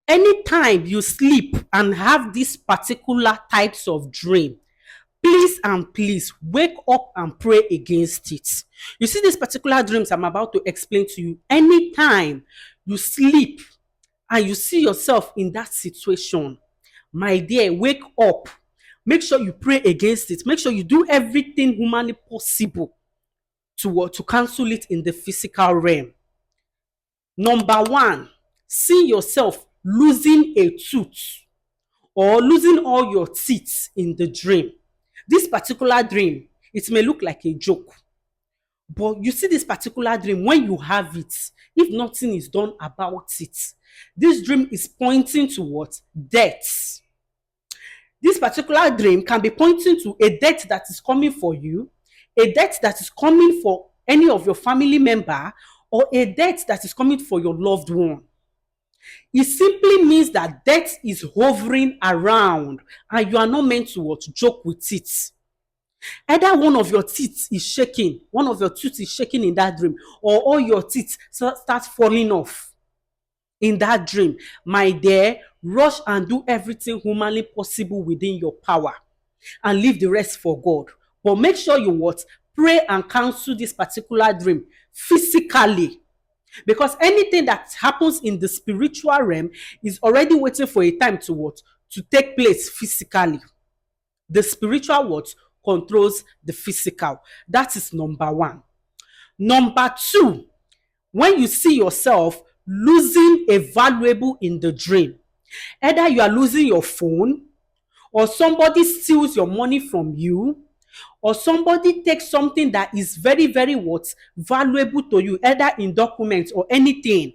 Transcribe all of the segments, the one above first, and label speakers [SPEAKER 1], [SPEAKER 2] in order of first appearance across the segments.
[SPEAKER 1] Anytime you sleep and have these particular types of dream, please and please wake up and pray against it. You see, these particular dreams I'm about to explain to you, anytime you sleep and you see yourself in that situation, my dear, wake up. Make sure you pray against it. Make sure you do everything humanly possible to cancel it in the physical realm. Number one, see yourself losing a tooth or losing all your teeth in the dream. This particular dream, it may look like a joke, but you see this particular dream, when you have it, if nothing is done about it, this dream is pointing to what? Death. This particular dream can be pointing to a death that is coming for you, a death that is coming for any of your family member, or a death that is coming for your loved one. It simply means that death is hovering around and you are not meant to what? Joke with it. Either one of your teeth is shaking, one of your teeth is shaking in that dream, or all your teeth start falling off in that dream. My dear, rush and do everything humanly possible within your power and leave the rest for God. But make sure you what? Pray and cancel this particular dream physically. Because anything that happens in the spiritual realm is already waiting for a time to what? To take place physically. The spiritual what? Controls the physical. That is number one. Number two, when you see yourself losing a valuable in the dream, either you are losing your phone, or somebody steals your money from you, or somebody takes something that is very, very what? Valuable to you, either in documents or anything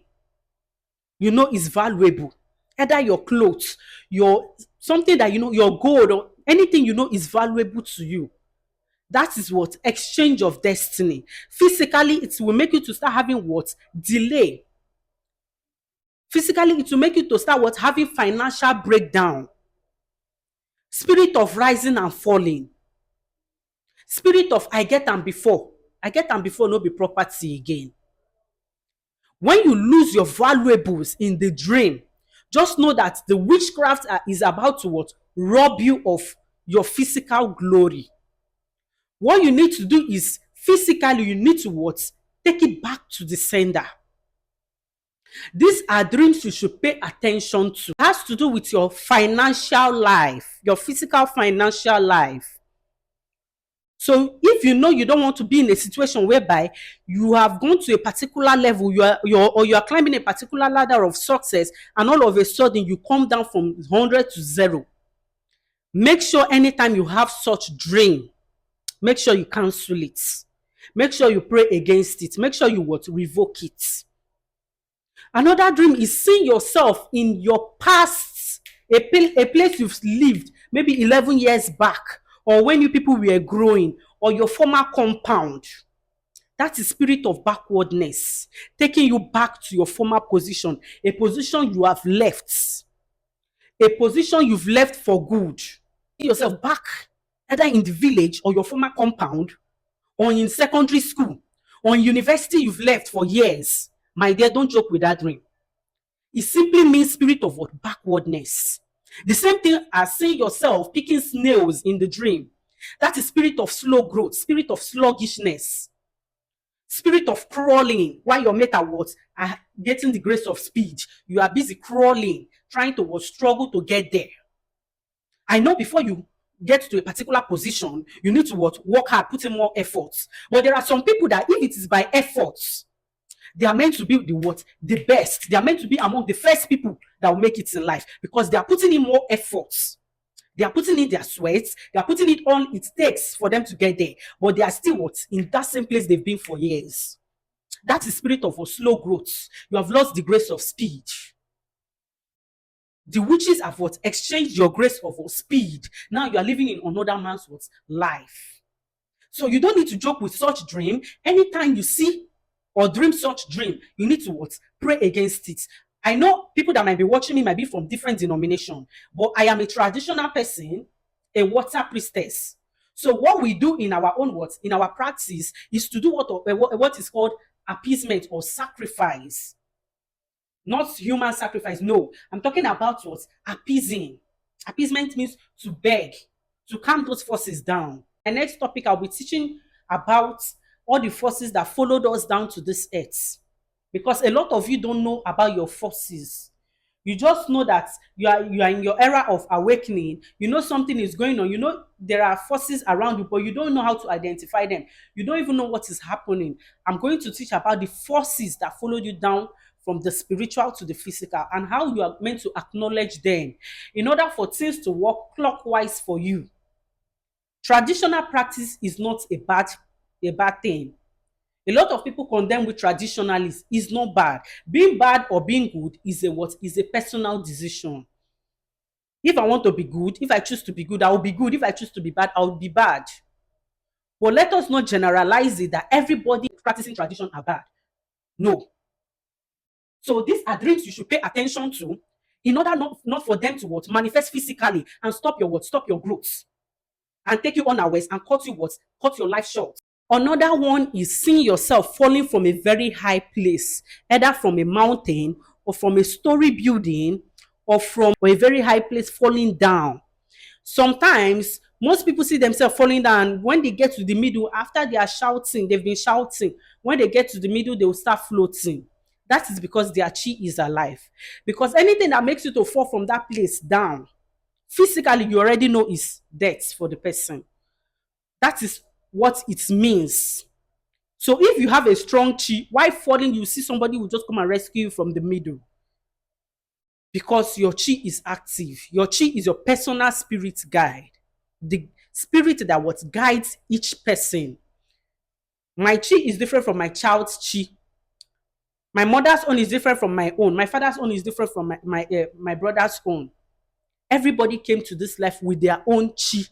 [SPEAKER 1] you know is valuable, either your clothes, your something that you know, your gold, or anything you know is valuable to you. That is what? Exchange of destiny. Physically, it will make you to start having what? Delay. Physically, it will make you to start what? Having financial breakdown. Spirit of rising and falling. Spirit of I get am before. I get am before, no be property again. When you lose your valuables in the dream, just know that the witchcraft is about to what? Rob you of your physical glory. What you need to do is physically, you need to what? Take it back to the sender. These are dreams you should pay attention to. It has to do with your financial life, your physical financial life. So if you know you don't want to be in a situation whereby you have gone to a particular level, you are climbing a particular ladder of success, and all of a sudden you come down from 100 to 0, make sure anytime you have such dream, make sure you cancel it. Make sure you pray against it. Make sure you what? Revoke it. Another dream is seeing yourself in your past, a place you've lived maybe 11 years back, or when you people were growing, or your former compound. That is spirit of backwardness, taking you back to your former position, a position you have left, a position you've left for good. See yourself back, either in the village or your former compound, or in secondary school, or in university you've left for years. My dear, don't joke with that dream. It simply means spirit of what? Backwardness. The same thing as seeing yourself picking snails in the dream. That is spirit of slow growth, spirit of sluggishness, spirit of crawling. While your mate are getting the grace of speed, you are busy crawling, trying to struggle to get there. I know before you get to a particular position, you need to work hard, put in more efforts. But there are some people that if it is by efforts, they are meant to be the best. They are meant to be among the first people that will make it in life, because they are putting in more efforts. They are putting in their sweats. They are putting it all it takes for them to get there. But they are still in that same place they've been for years. That is spirit of slow growth. You have lost the grace of speed. The witches have exchanged your grace of speed. Now you are living in another man's life. So you don't need to joke with such dream. Anytime you see or dream such dream, you need to pray against it. I know people that might be watching me might be from different denomination, but I am a traditional person, a water priestess. So what we do in our own in our practice is to do what is called appeasement or sacrifice. not human sacrifice. No, I'm talking about what? Appeasing. Appeasement means to beg, to calm those forces down. And next topic, I'll be teaching about all the forces that followed us down to this earth. Because a lot of you don't know about your forces. You just know that you are in your era of awakening. You know something is going on. You know there are forces around you, but you don't know how to identify them. You don't even know what is happening. I'm going to teach about the forces that followed you down from the spiritual to the physical, and how you are meant to acknowledge them in order for things to work clockwise for you. Traditional practice is not a bad thing. A lot of people condemn with traditionalists. Is not bad. Being bad or being good is a what? Is a personal decision. If I want to be good, if I choose to be good, I will be good. If I choose to be bad, I will be bad. But let us not generalize it that everybody practicing tradition are bad. No. So these are dreams you should pay attention to in order not for them to what? Manifest physically and stop your what? Stop your growth and take you unawares and cut you what? Cut your life short. Another one is seeing yourself falling from a very high place, either from a mountain or from a story building or from a very high place falling down. Sometimes most people see themselves falling down. When they get to the middle, after they are shouting, they've been shouting. When they get to the middle, they will start floating. That is because their chi is alive. Because anything that makes you to fall from that place down, physically, you already know is death for the person. That is what it means. So if you have a strong chi, while falling, you see somebody will just come and rescue you from the middle. Because your chi is active. Your chi is your personal spirit guide. The spirit that what guides each person. My chi is different from my child's chi. My mother's own is different from my own. My father's own is different from my brother's own. Everybody came to this life with their own chi.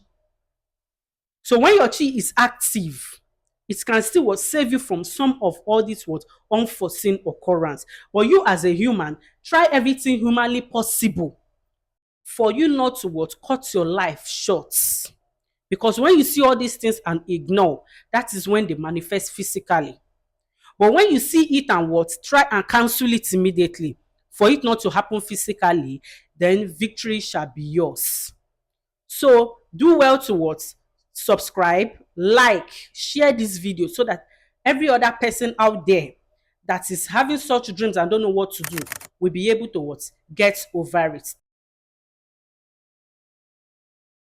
[SPEAKER 1] So when your chi is active, it can still what save you from some of all these what unforeseen occurrence. But you as a human, try everything humanly possible for you not to what cut your life short. Because when you see all these things and ignore, that is when they manifest physically. But when you see it and what, try and cancel it immediately. For it not to happen physically, then victory shall be yours. So do well to what? Subscribe, like, share this video so that every other person out there that is having such dreams and don't know what to do will be able to what? Get over it.